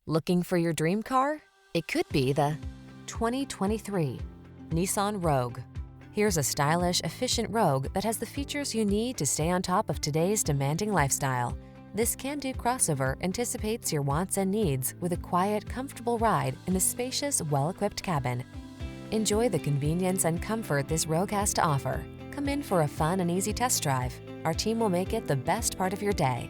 Looking for your dream car? It could be the 2023 Nissan Rogue. Here's a stylish, efficient Rogue that has the features you need to stay on top of today's demanding lifestyle. This can-do crossover anticipates your wants and needs with a quiet, comfortable ride in a spacious, well-equipped cabin. Enjoy the convenience and comfort this Rogue has to offer. Come in for a fun and easy test drive. Our team will make it the best part of your day.